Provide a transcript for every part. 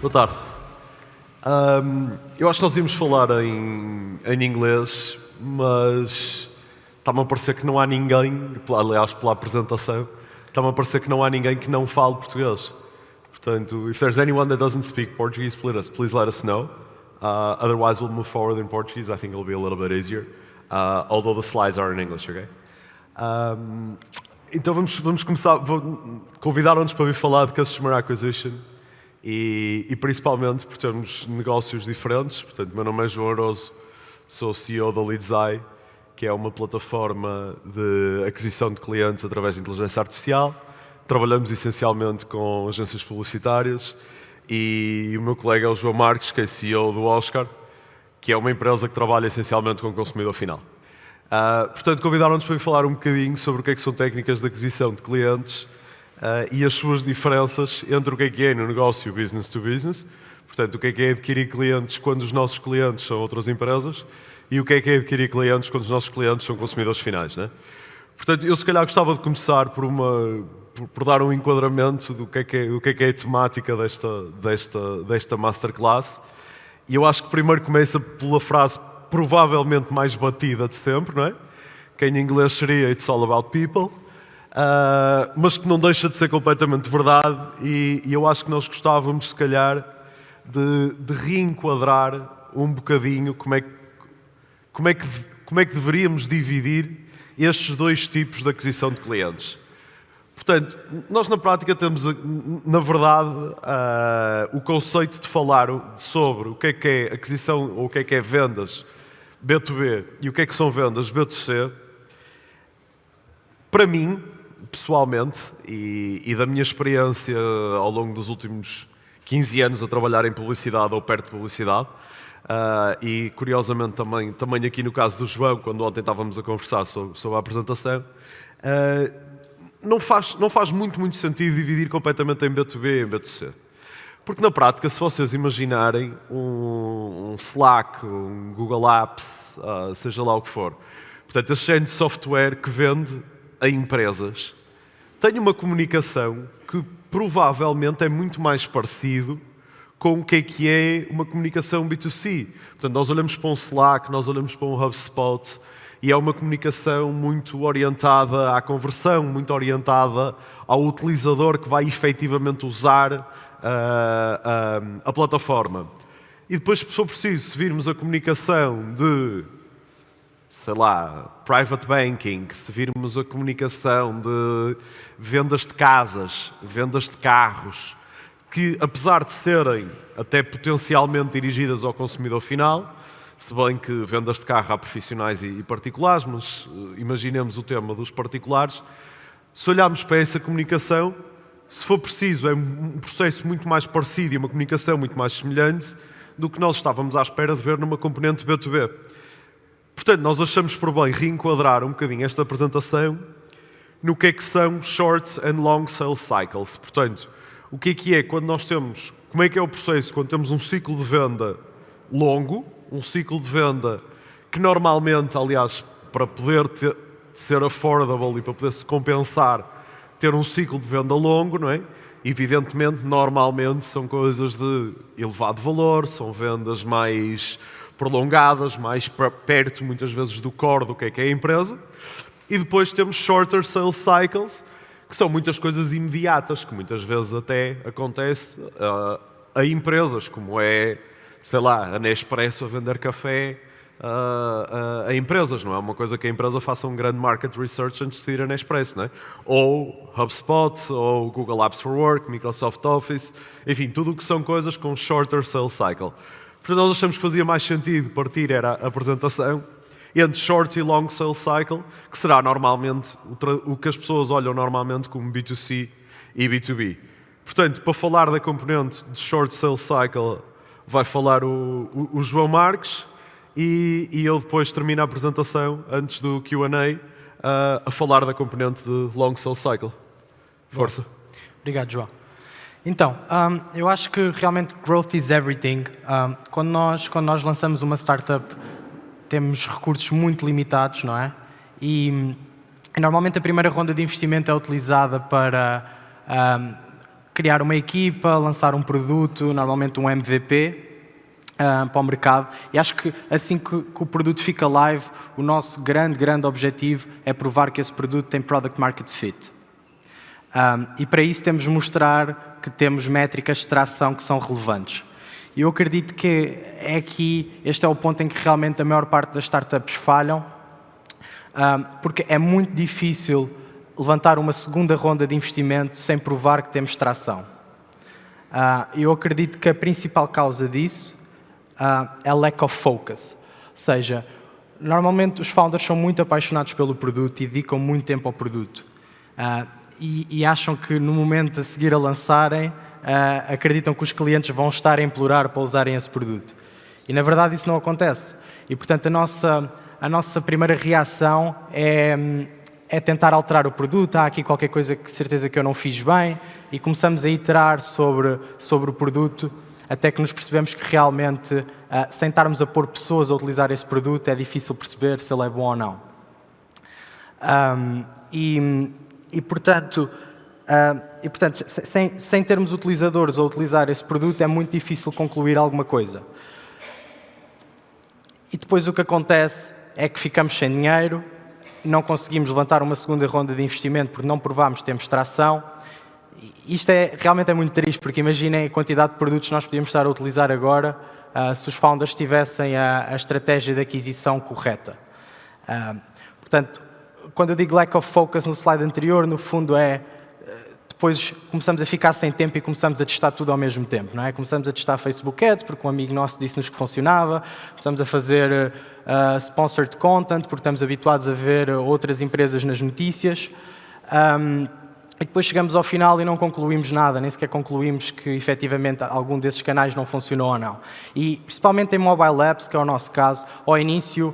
Boa tarde. Eu acho que nós íamos falar em inglês, mas está-me a parecer que não há ninguém, aliás, pela apresentação, está-me a parecer que não há ninguém que não fale português. Portanto, if there's anyone that doesn't speak Portuguese, please let us know. Otherwise, we'll move forward in Portuguese. I think it'll be a little bit easier, although the slides are in English, okay? Então vamos começar. Convidaram-nos para vir falar de Customer Acquisition e principalmente por termos negócios diferentes. Portanto, meu nome é João Aroso, sou CEO da Leadseye, que é uma plataforma de aquisição de clientes através de inteligência artificial. Trabalhamos essencialmente com agências publicitárias e o meu colega é o João Marques, que é CEO do Oscar, que é uma empresa que trabalha essencialmente com o consumidor final. Portanto, convidaram-nos para vir falar um bocadinho sobre o que é que são técnicas de aquisição de clientes e as suas diferenças entre o que é no negócio business to business, portanto, o que é adquirir clientes quando os nossos clientes são outras empresas e o que é adquirir clientes quando os nossos clientes são consumidores finais, né? Portanto, eu se calhar gostava de começar por dar um enquadramento do que é a temática desta masterclass. E eu acho que primeiro começa pela frase provavelmente mais batida de sempre, não é? Que em inglês seria "It's all about people", mas que não deixa de ser completamente verdade e eu acho que nós gostávamos, se calhar, de reenquadrar um bocadinho como é que deveríamos dividir estes dois tipos de aquisição de clientes. Portanto, nós na prática temos, na verdade, o conceito de falar sobre o que é aquisição ou o que é vendas B2B e o que são vendas B2C. Para mim, pessoalmente, e da minha experiência ao longo dos últimos 15 anos a trabalhar em publicidade ou perto de publicidade, e curiosamente também aqui no caso do João, quando ontem estávamos a conversar sobre a apresentação, não faz muito sentido dividir completamente em B2B e em B2C. Porque na prática, se vocês imaginarem um Slack, um Google Apps, seja lá o que for, portanto, esse género de software que vende a empresas, tem uma comunicação que provavelmente é muito mais parecido com o que é uma comunicação B2C. Portanto, nós olhamos para um Slack, nós olhamos para um HubSpot, e é uma comunicação muito orientada à conversão, muito orientada ao utilizador que vai efetivamente usar a plataforma. E depois, se for preciso, se virmos a comunicação de, sei lá, private banking, se virmos a comunicação de vendas de casas, vendas de carros, que apesar de serem até potencialmente dirigidas ao consumidor final, se bem que vendas de carro há profissionais e particulares, mas imaginemos o tema dos particulares, se olharmos para essa comunicação, se for preciso, é um processo muito mais parecido e uma comunicação muito mais semelhante do que nós estávamos à espera de ver numa componente B2B. Portanto, nós achamos por bem reenquadrar um bocadinho esta apresentação no que são short and long sales cycles. Portanto, o que é quando nós temos, como é que é o processo quando temos um ciclo de venda longo, um ciclo de venda que normalmente, aliás, para poder ser affordable e para poder se compensar, ter um ciclo de venda longo, não é? Evidentemente, normalmente são coisas de elevado valor, são vendas mais prolongadas, mais perto, muitas vezes, do core do que é a empresa. E depois temos shorter sales cycles, que são muitas coisas imediatas, que muitas vezes até acontece a empresas, como é, sei lá, a Nespresso a vender café a empresas, não é uma coisa que a empresa faça um grande market research antes de sair a Nespresso, não é? Ou HubSpot, ou Google Apps for Work, Microsoft Office, enfim, tudo o que são coisas com shorter sales cycle. Portanto, nós achamos que fazia mais sentido partir era a apresentação entre short e long sales cycle, que será normalmente o que as pessoas olham normalmente como B2C e B2B. Portanto, para falar da componente de short sales cycle, vai falar o João Marques e eu depois termino a apresentação, antes do Q&A, a falar da componente de long sales cycle. Força. Obrigado, João. Então, eu acho que realmente growth is everything. Quando nós lançamos uma startup, temos recursos muito limitados, não é? E normalmente a primeira ronda de investimento é utilizada para criar uma equipa, lançar um produto, normalmente um MVP, para o mercado. E acho que assim que o produto fica live, o nosso grande objetivo é provar que esse produto tem Product Market Fit. E para isso temos de mostrar que temos métricas de tração que são relevantes. E eu acredito que este é o ponto em que realmente a maior parte das startups falham, porque é muito difícil levantar uma segunda ronda de investimento sem provar que temos tração. Eu acredito que a principal causa disso é lack of focus. Ou seja, normalmente os founders são muito apaixonados pelo produto e dedicam muito tempo ao produto. E acham que no momento a seguir a lançarem, acreditam que os clientes vão estar a implorar para usarem esse produto. E na verdade isso não acontece. E portanto a nossa primeira reação é tentar alterar o produto. Há aqui qualquer coisa que de certeza que eu não fiz bem, e começamos a iterar sobre o produto, até que nos percebemos que realmente, sem estarmos a pôr pessoas a utilizar esse produto, é difícil perceber se ele é bom ou não. Portanto, sem termos utilizadores a utilizar esse produto, é muito difícil concluir alguma coisa. E depois o que acontece é que ficamos sem dinheiro, não conseguimos levantar uma segunda ronda de investimento porque não provámos que temos tração. Isto realmente é muito triste, porque imaginem a quantidade de produtos que nós podíamos estar a utilizar agora se os founders tivessem a estratégia de aquisição correta. Portanto, quando eu digo lack of focus no slide anterior, no fundo depois começamos a ficar sem tempo e começamos a testar tudo ao mesmo tempo, não é? Começamos a testar Facebook Ads, porque um amigo nosso disse-nos que funcionava, começamos a fazer sponsored content, porque estamos habituados a ver outras empresas nas notícias, e depois chegamos ao final e não concluímos nada, nem sequer concluímos que efetivamente algum desses canais não funcionou ou não. E principalmente em mobile apps, que é o nosso caso, ao início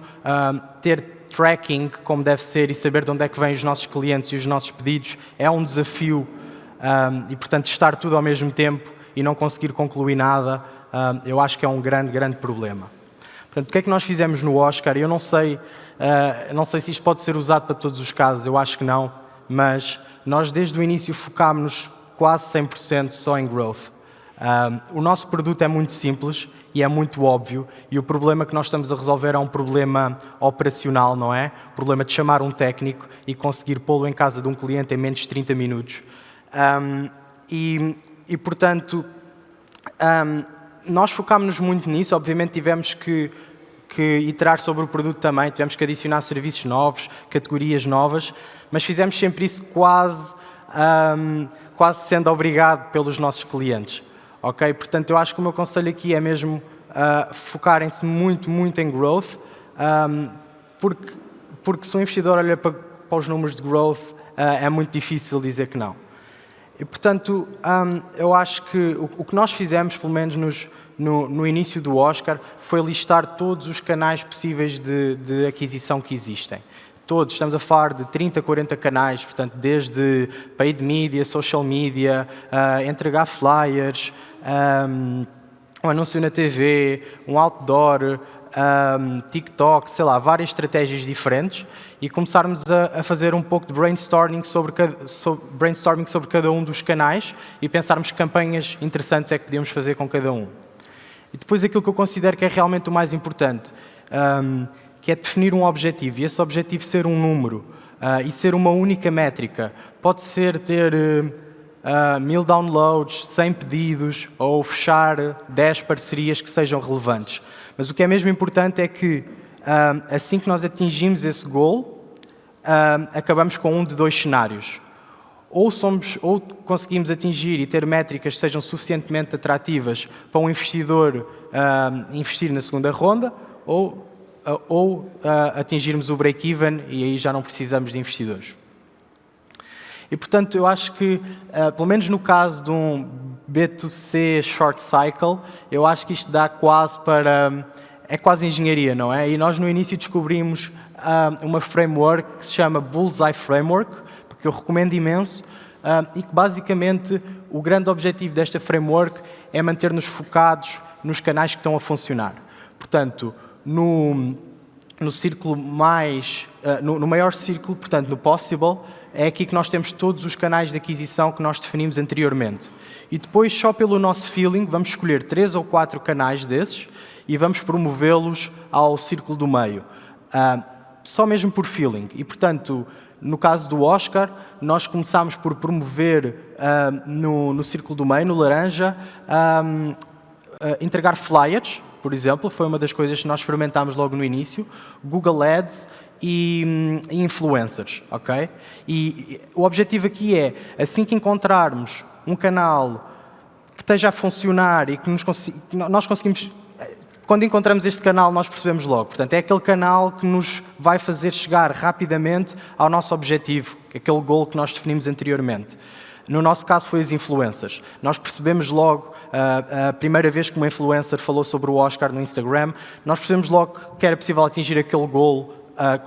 ter tracking como deve ser e saber de onde é que vêm os nossos clientes e os nossos pedidos é um desafio, e portanto estar tudo ao mesmo tempo e não conseguir concluir nada, eu acho que é um grande problema. Portanto, o que é que nós fizemos no Oscar? Eu não sei se isto pode ser usado para todos os casos, eu acho que não, mas nós desde o início focámos-nos quase 100% só em growth. O nosso produto é muito simples e é muito óbvio, e o problema que nós estamos a resolver é um problema operacional, não é? O problema de chamar um técnico e conseguir pô-lo em casa de um cliente em menos de 30 minutos. Portanto, nós focámos-nos muito nisso. Obviamente tivemos que iterar sobre o produto também, tivemos que adicionar serviços novos, categorias novas, mas fizemos sempre isso quase sendo obrigado pelos nossos clientes. Okay? Portanto, eu acho que o meu conselho aqui é mesmo focarem-se muito em growth, porque se um investidor olha para os números de growth, é muito difícil dizer que não. E, portanto, eu acho que o que nós fizemos, pelo menos no início do Oscar, foi listar todos os canais possíveis de aquisição que existem. Todos, estamos a falar de 30, 40 canais, portanto, desde paid media, social media, entregar flyers, um anúncio na TV, um outdoor, TikTok, sei lá, várias estratégias diferentes, e começarmos a fazer um pouco de brainstorming sobre cada um dos canais e pensarmos que campanhas interessantes é que podíamos fazer com cada um. E depois aquilo que eu considero que é realmente o mais importante, que é definir um objetivo, e esse objetivo ser um número e ser uma única métrica. Pode ser ter 1000 downloads, 100 pedidos ou fechar 10 parcerias que sejam relevantes. Mas o que é mesmo importante é que assim que nós atingimos esse goal, acabamos com um de dois cenários. Ou conseguimos atingir e ter métricas que sejam suficientemente atrativas para um investidor investir na segunda ronda, ou atingirmos o break-even e aí já não precisamos de investidores. E, portanto, eu acho que, pelo menos no caso de um B2C short cycle, eu acho que isto dá quase para... É quase engenharia, não é? E nós no início descobrimos uma framework que se chama Bullseye Framework, que eu recomendo imenso, e que basicamente o grande objetivo desta framework é manter-nos focados nos canais que estão a funcionar. Portanto, no círculo no maior círculo, portanto, no possible, é aqui que nós temos todos os canais de aquisição que nós definimos anteriormente. E depois, só pelo nosso feeling, vamos escolher 3 ou 4 canais desses e vamos promovê-los ao círculo do meio. Só mesmo por feeling. E, portanto, no caso do Oscar, nós começámos por promover no círculo do meio, no laranja, entregar flyers, por exemplo, foi uma das coisas que nós experimentámos logo no início, Google Ads e influencers, ok? E o objetivo aqui é, assim que encontrarmos um canal que esteja a funcionar e que nós conseguimos... Quando encontramos este canal, nós percebemos logo. Portanto, é aquele canal que nos vai fazer chegar rapidamente ao nosso objetivo, aquele goal que nós definimos anteriormente. No nosso caso, foi as influencers. Nós percebemos logo, a primeira vez que uma influencer falou sobre o Oscar no Instagram, nós percebemos logo que era possível atingir aquele goal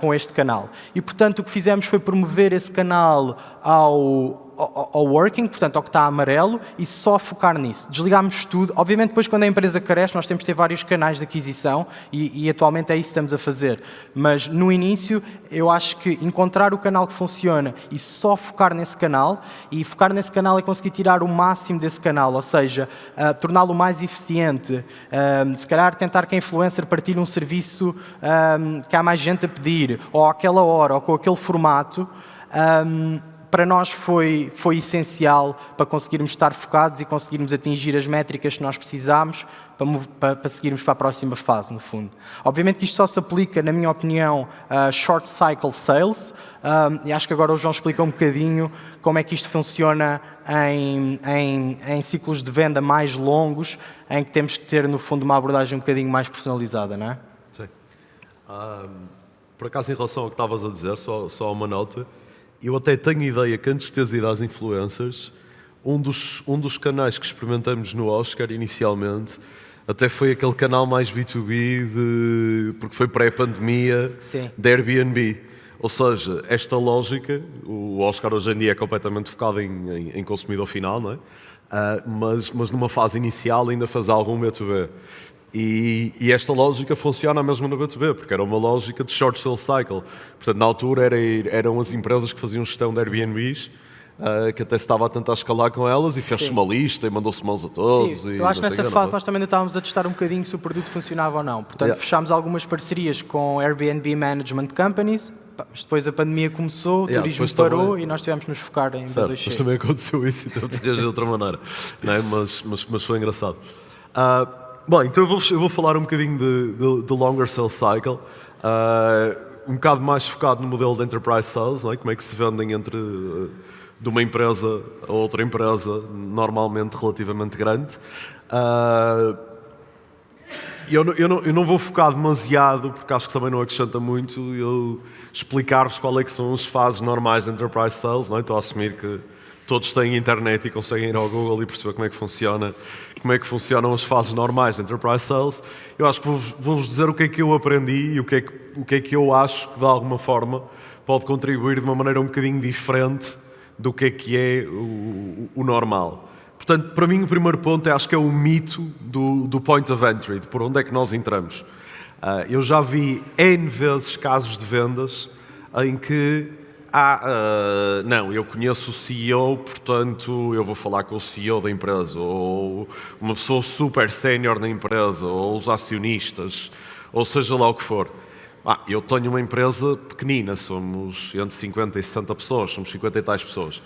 com este canal. E, portanto, o que fizemos foi promover esse canal ao working, portanto, ao que está amarelo, e só focar nisso. Desligámos tudo. Obviamente, depois, quando a empresa cresce, nós temos de ter vários canais de aquisição e atualmente é isso que estamos a fazer. Mas, no início, eu acho que encontrar o canal que funciona e só focar nesse canal, e focar nesse canal é conseguir tirar o máximo desse canal, ou seja, torná-lo mais eficiente, se calhar tentar que a influencer partilhe um serviço que há mais gente a pedir, ou àquela hora, ou com aquele formato, para nós foi essencial para conseguirmos estar focados e conseguirmos atingir as métricas que nós precisámos para seguirmos para a próxima fase, no fundo. Obviamente que isto só se aplica, na minha opinião, a short cycle sales, e acho que agora o João explica um bocadinho como é que isto funciona em ciclos de venda mais longos, em que temos que ter, no fundo, uma abordagem um bocadinho mais personalizada, não é? Sim. Por acaso, em relação ao que estavas a dizer, só uma nota. Eu até tenho ideia que antes de teres ido às influencers, um dos canais que experimentamos no Oscar inicialmente até foi aquele canal mais B2B, porque foi pré-pandemia, da Airbnb. Ou seja, esta lógica, o Oscar hoje em dia é completamente focado em consumidor final, não é? Mas numa fase inicial ainda faz algum B2B. E esta lógica funciona mesmo no B2B, porque era uma lógica de short sales cycle. Portanto, na altura eram as empresas que faziam gestão de Airbnbs, que até se estava a tentar escalar com elas e fez-se uma lista e mandou-se mãos a todos. Sim, eu acho que nessa fase nós também ainda estávamos a testar um bocadinho se o produto funcionava ou não. Portanto, fechámos algumas parcerias com Airbnb Management Companies, mas depois a pandemia começou, o turismo parou também, e nós tivemos de nos focar em certo, mas também aconteceu isso e teve-se de outra maneira. Não é? Mas foi engraçado. Bom, então eu vou falar um bocadinho de longer sales cycle, um bocado mais focado no modelo de enterprise sales, não é? Como é que se vendem de uma empresa a outra empresa, normalmente relativamente grande. Eu não vou focar demasiado, porque acho que também não acrescenta muito, eu explicar-vos qual é que são as fases normais de enterprise sales, não é? Estou a assumir que todos têm internet e conseguem ir ao Google e perceber como é que funcionam as fases normais de Enterprise Sales. Eu acho que vou-vos dizer o que é que eu aprendi e o que é que eu acho que de alguma forma pode contribuir de uma maneira um bocadinho diferente do que é o normal. Portanto, para mim o primeiro ponto acho que é o mito do point of entry, de por onde é que nós entramos. Eu já vi N vezes casos de vendas em que não, eu conheço o CEO, portanto eu vou falar com o CEO da empresa, ou uma pessoa super sénior na empresa, ou os acionistas, ou seja lá o que for. Eu tenho uma empresa pequenina, somos entre 50 e 60 pessoas, somos 50 e tais pessoas.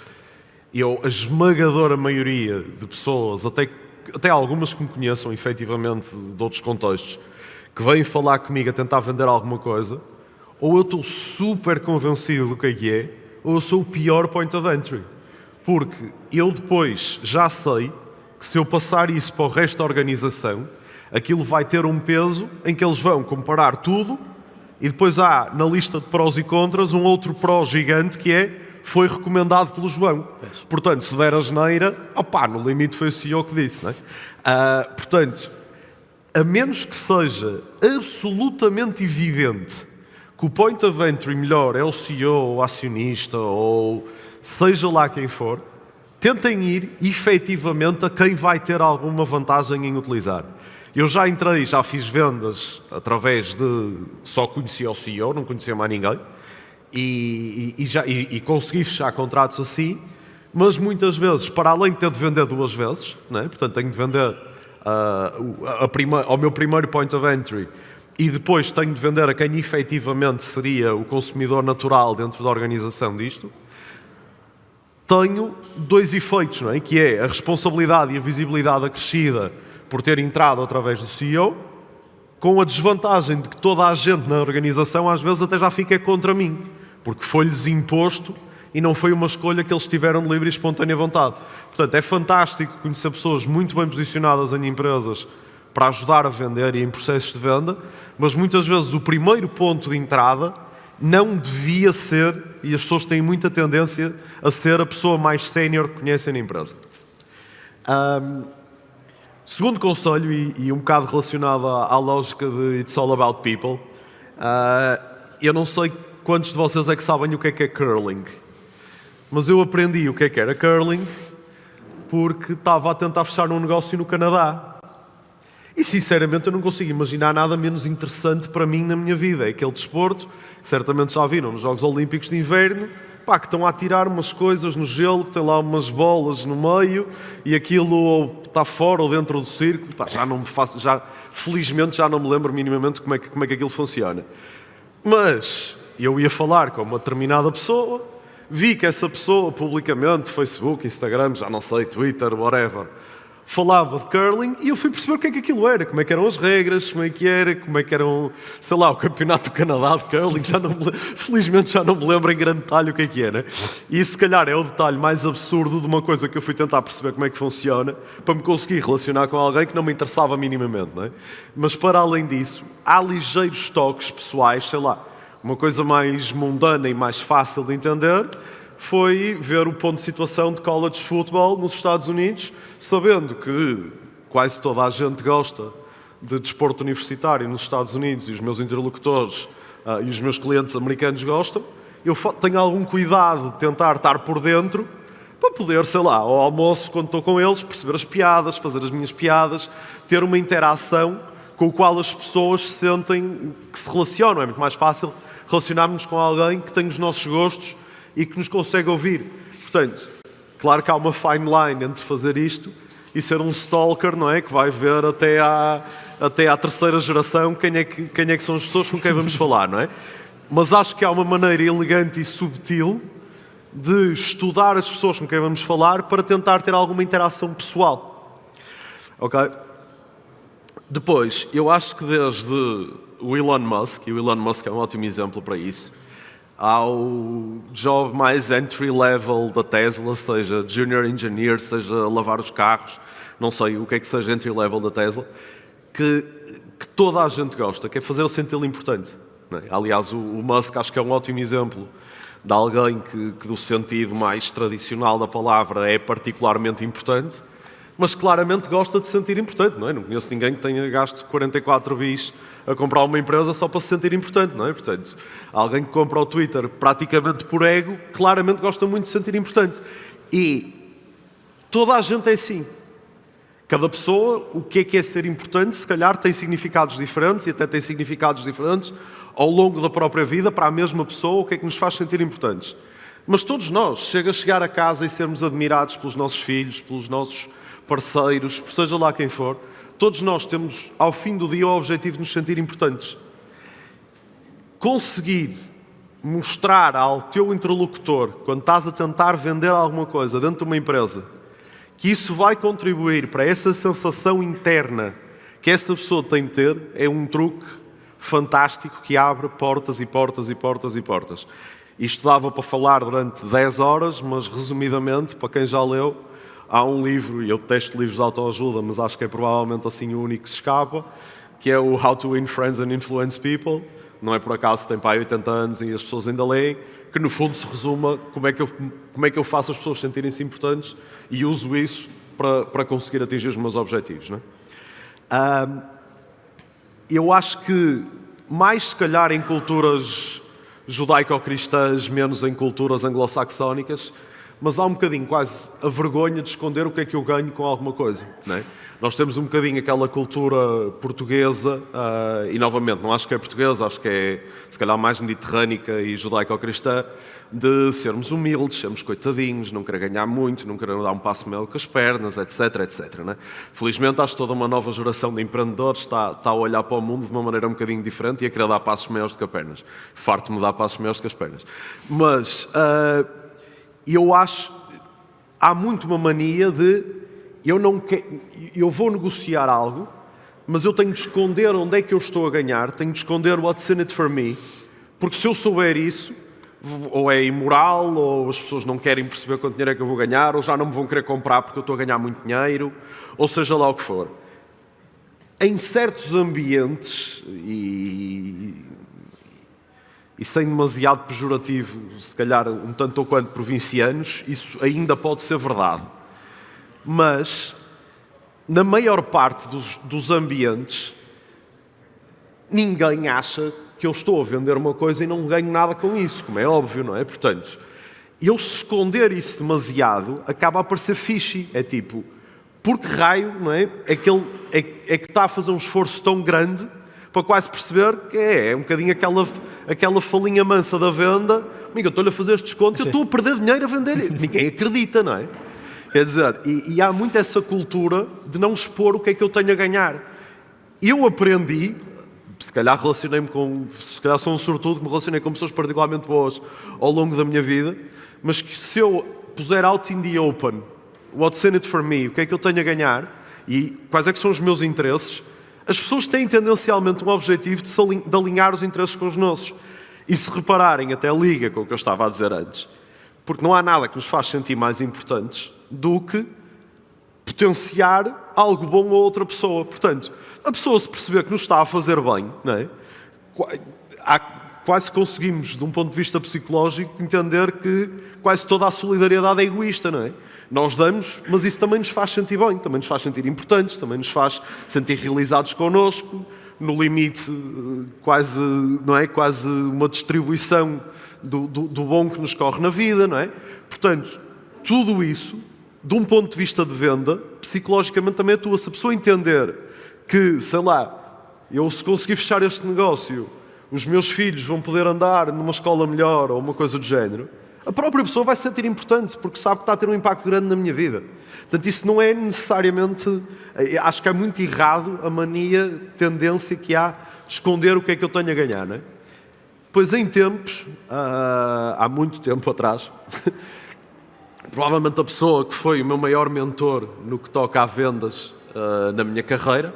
A esmagadora maioria de pessoas, até algumas que me conheçam efetivamente de outros contextos, que vêm falar comigo a tentar vender alguma coisa, ou eu estou super convencido do que é, ou eu sou o pior point of entry. Porque eu depois já sei que se eu passar isso para o resto da organização, aquilo vai ter um peso em que eles vão comparar tudo e depois há na lista de prós e contras um outro pró gigante que foi recomendado pelo João. Portanto, se der a geneira, no limite foi o CEO que disse, não é? Portanto, a menos que seja absolutamente evidente que o point of entry melhor é o CEO, ou o acionista, ou seja lá quem for, tentem ir efetivamente a quem vai ter alguma vantagem em utilizar. Eu já fiz vendas através de... Só conhecia o CEO, não conhecia mais ninguém. e consegui fechar contratos assim, mas muitas vezes, para além de ter de vender duas vezes, né? Portanto tenho de vender ao meu primeiro point of entry e depois tenho de vender a quem efetivamente seria o consumidor natural dentro da organização disto, tenho dois efeitos, não é? Que é a responsabilidade e a visibilidade acrescida por ter entrado através do CEO, com a desvantagem de que toda a gente na organização às vezes até já fica contra mim, porque foi-lhes imposto e não foi uma escolha que eles tiveram de livre e espontânea vontade. Portanto, é fantástico conhecer pessoas muito bem posicionadas em empresas para ajudar a vender e em processos de venda, mas muitas vezes o primeiro ponto de entrada não devia ser, e as pessoas têm muita tendência a ser a pessoa mais sénior que conhecem na empresa. Segundo conselho, e um bocado relacionado à lógica de It's All About People, eu não sei quantos de vocês é que sabem o que é curling, mas eu aprendi o que era curling porque estava a tentar fechar um negócio no Canadá. E sinceramente eu não consigo imaginar nada menos interessante para mim na minha vida. É aquele desporto que certamente já viram nos Jogos Olímpicos de Inverno, que estão a atirar umas coisas no gelo, que tem lá umas bolas no meio e aquilo ou está fora ou dentro do círculo. Felizmente já não me lembro minimamente como é que aquilo funciona. Mas eu ia falar com uma determinada pessoa, vi que essa pessoa publicamente, Facebook, Instagram, já não sei, Twitter, whatever, falava de curling e eu fui perceber o que é que aquilo era, como é que eram as regras, como é que era, o campeonato do Canadá de curling, felizmente já não me lembro em grande detalhe o que é que era. E isso se calhar é o detalhe mais absurdo de uma coisa que eu fui tentar perceber como é que funciona, para me conseguir relacionar com alguém que não me interessava minimamente, não é? Mas para além disso, há ligeiros toques pessoais, uma coisa mais mundana e mais fácil de entender, foi ver o ponto de situação de college football nos Estados Unidos, sabendo que quase toda a gente gosta de desporto universitário nos Estados Unidos e os meus interlocutores e os meus clientes americanos gostam, eu tenho algum cuidado de tentar estar por dentro para poder, ao almoço, quando estou com eles, perceber as piadas, fazer as minhas piadas, ter uma interação com a qual as pessoas sentem que se relacionam. É muito mais fácil relacionarmos com alguém que tem os nossos gostos e que nos consegue ouvir. Portanto, claro que há uma fine line entre fazer isto e ser um stalker, não é? Que vai ver até à terceira geração quem é que são as pessoas com quem vamos falar, não é? Mas acho que há uma maneira elegante e subtil de estudar as pessoas com quem vamos falar para tentar ter alguma interação pessoal. Ok? Depois, eu acho que desde o Elon Musk, e o Elon Musk é um ótimo exemplo para isso, ao job mais entry-level da Tesla, seja junior engineer, seja lavar os carros, não sei o que é que seja entry-level da Tesla, que toda a gente gosta, que é fazer o senti-lo importante. Não é? Aliás, o Musk acho que é um ótimo exemplo de alguém que do sentido mais tradicional da palavra é particularmente importante, mas claramente gosta de se sentir importante, não é? Não conheço ninguém que tenha gasto 44 bis a comprar uma empresa só para se sentir importante, não é? Portanto, alguém que compra o Twitter praticamente por ego, claramente gosta muito de se sentir importante. E toda a gente é assim. Cada pessoa, o que é ser importante, se calhar tem significados diferentes e até tem significados diferentes ao longo da própria vida para a mesma pessoa, o que é que nos faz sentir importantes. Mas todos nós, chega a chegar a casa e sermos admirados pelos nossos filhos, pelos nossos parceiros, por seja lá quem for, todos nós temos, ao fim do dia, o objetivo de nos sentir importantes. Conseguir mostrar ao teu interlocutor, quando estás a tentar vender alguma coisa dentro de uma empresa, que isso vai contribuir para essa sensação interna que essa pessoa tem de ter, é um truque fantástico que abre portas e portas e portas e portas. Isto dava para falar durante 10 horas, mas resumidamente, para quem já leu, há um livro, e eu detesto livros de autoajuda, mas acho que é provavelmente assim o único que se escapa, que é o How to Win Friends and Influence People. Não é por acaso, tem para aí 80 anos e as pessoas ainda leem, que no fundo se resuma como é que eu faço as pessoas sentirem-se importantes e uso isso para conseguir atingir os meus objetivos. Não é? Eu acho que, mais se calhar em culturas judaico-cristãs, menos em culturas anglo-saxónicas, mas há um bocadinho quase a vergonha de esconder o que é que eu ganho com alguma coisa, não é? Nós temos um bocadinho aquela cultura portuguesa, e novamente, não acho que é portuguesa, acho que é se calhar mais mediterrânica e judaico-cristã, de sermos humildes, sermos coitadinhos, não querer ganhar muito, não querer dar um passo mel com as pernas, etc, etc. Não é? Felizmente, acho que toda uma nova geração de empreendedores está a olhar para o mundo de uma maneira um bocadinho diferente e a querer dar passos maiores do que as pernas. Farto-me de dar passos maiores do que as pernas. Mas eu acho, há muito uma mania de eu vou negociar algo, mas eu tenho de esconder onde é que eu estou a ganhar, tenho de esconder what's in it for me, porque se eu souber isso, ou é imoral, ou as pessoas não querem perceber quanto dinheiro é que eu vou ganhar, ou já não me vão querer comprar porque eu estou a ganhar muito dinheiro, ou seja lá o que for. Em certos ambientes, e sem demasiado pejorativo, se calhar um tanto ou quanto provincianos, isso ainda pode ser verdade. Mas, na maior parte dos ambientes, ninguém acha que eu estou a vender uma coisa e não ganho nada com isso, como é óbvio, não é? Portanto, eu se esconder isso demasiado, acaba a parecer fishy. É tipo, por que raio, não é? É que está a fazer um esforço tão grande para quase perceber que é um bocadinho aquela falinha mansa da venda. Amigo, eu estou-lhe a fazer este desconto e eu estou a perder dinheiro a vender. Ninguém acredita, não é? Quer dizer, e há muito essa cultura de não expor o que é que eu tenho a ganhar. Eu aprendi, se calhar se calhar sou um sortudo que me relacionei com pessoas particularmente boas ao longo da minha vida, mas que se eu puser out in the open, what's in it for me, o que é que eu tenho a ganhar e quais é que são os meus interesses, as pessoas têm tendencialmente um objetivo de alinhar os interesses com os nossos. E se repararem, até liga com o que eu estava a dizer antes, porque não há nada que nos faz sentir mais importantes do que potenciar algo bom a outra pessoa. Portanto, a pessoa se perceber que nos está a fazer bem, não é? Quase conseguimos, de um ponto de vista psicológico, entender que quase toda a solidariedade é egoísta, não é? Nós damos, mas isso também nos faz sentir bem, também nos faz sentir importantes, também nos faz sentir realizados connosco, no limite quase, não é? Quase uma distribuição do bom que nos corre na vida, não é? Portanto, tudo isso, de um ponto de vista de venda, psicologicamente também atua. Se a pessoa entender que, sei lá, eu se conseguir fechar este negócio, os meus filhos vão poder andar numa escola melhor ou uma coisa do género, a própria pessoa vai se sentir importante, porque sabe que está a ter um impacto grande na minha vida. Portanto, isso não é necessariamente... Acho que é muito errado a mania, tendência que há de esconder o que é que eu tenho a ganhar, não é? Pois em tempos, há muito tempo atrás, provavelmente a pessoa que foi o meu maior mentor no que toca a vendas na minha carreira,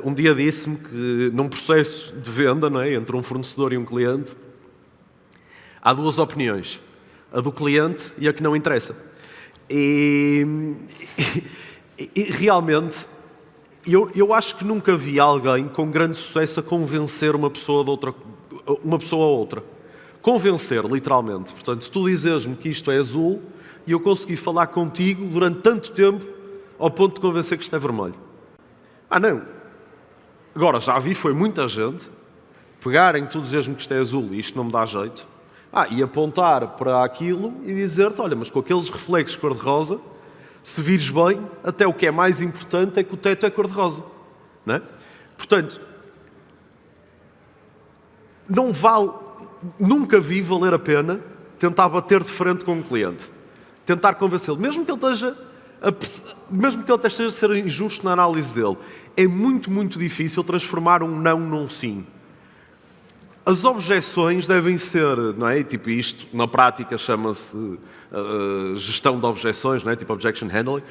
um dia disse-me que num processo de venda, não é, entre um fornecedor e um cliente, há duas opiniões, a do cliente e a que não interessa. E realmente, eu acho que nunca vi alguém com grande sucesso a convencer uma pessoa a outra. Convencer, literalmente. Portanto, tu dizes-me que isto é azul e eu consegui falar contigo durante tanto tempo ao ponto de convencer que isto é vermelho. Não. Agora, já vi, foi muita gente pegarem tu dizes-me que isto é azul e isto não me dá jeito, e apontar para aquilo e dizer-te, olha, mas com aqueles reflexos cor-de-rosa, se vires bem, até o que é mais importante é que o teto é cor-de-rosa. Não é? Portanto, não vale... Nunca vi valer a pena tentar bater de frente com um cliente. Tentar convencê-lo, mesmo que ele esteja a ser injusto na análise dele. É muito, muito difícil transformar um não num sim. As objeções devem ser, não é? Tipo isto, na prática chama-se gestão de objeções, não é? Tipo objection handling.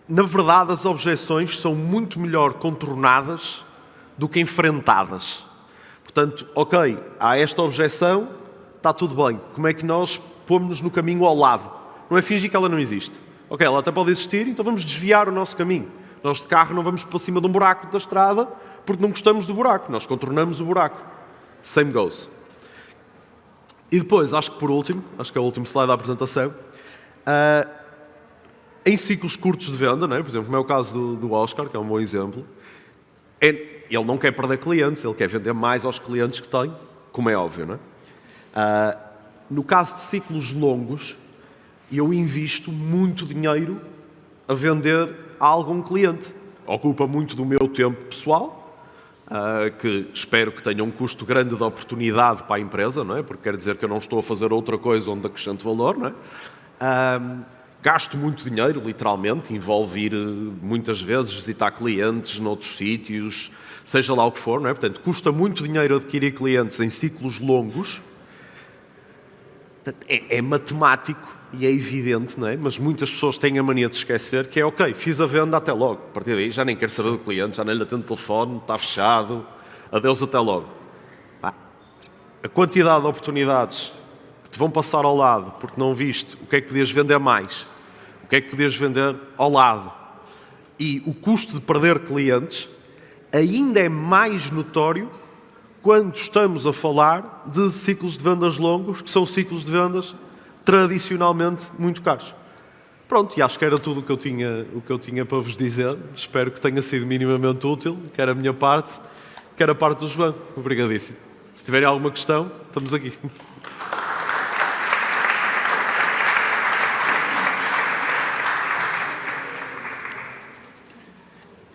Na verdade, as objeções são muito melhor contornadas do que enfrentadas. Portanto, ok, há esta objeção, está tudo bem. Como é que nós pomos-nos no caminho ao lado? Não é fingir que ela não existe. Ok, ela até pode existir, então vamos desviar o nosso caminho. Nós de carro não vamos para cima de um buraco da estrada porque não gostamos do buraco. Nós contornamos o buraco. Same goes. E depois, acho que por último, acho que é o último slide da apresentação, em ciclos curtos de venda, não é? Por exemplo, como é o caso do Oscar, que é um bom exemplo, ele não quer perder clientes, ele quer vender mais aos clientes que tem, como é óbvio, não é? No caso de ciclos longos, eu invisto muito dinheiro a vender a algum cliente. Ocupa muito do meu tempo pessoal, que espero que tenha um custo grande de oportunidade para a empresa, não é? Porque quer dizer que eu não estou a fazer outra coisa onde acrescento valor, não é? Gasto muito dinheiro, literalmente, envolve ir muitas vezes visitar clientes noutros sítios, seja lá o que for, não é? Portanto, custa muito dinheiro adquirir clientes em ciclos longos. É matemático e é evidente, não é? Mas muitas pessoas têm a mania de se esquecer que é ok, fiz a venda, até logo. A partir daí já nem quero saber do cliente, já nem lhe atendo o telefone, está fechado, adeus, até logo. A quantidade de oportunidades que te vão passar ao lado porque não viste o que é que podias vender mais, o que é que podias vender ao lado e o custo de perder clientes ainda é mais notório quando estamos a falar de ciclos de vendas longos, que são ciclos de vendas tradicionalmente muito caros. Pronto, e acho que era tudo o que eu tinha para vos dizer. Espero que tenha sido minimamente útil, quer a minha parte, quer a parte do João. Obrigadíssimo. Se tiverem alguma questão, estamos aqui.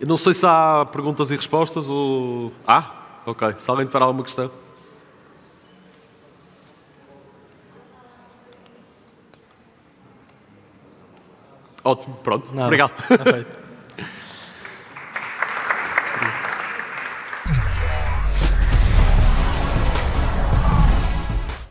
Eu não sei se há perguntas e respostas ou... Ok. Se alguém tiver alguma questão. Ótimo, pronto. Nada. Obrigado. Perfeito.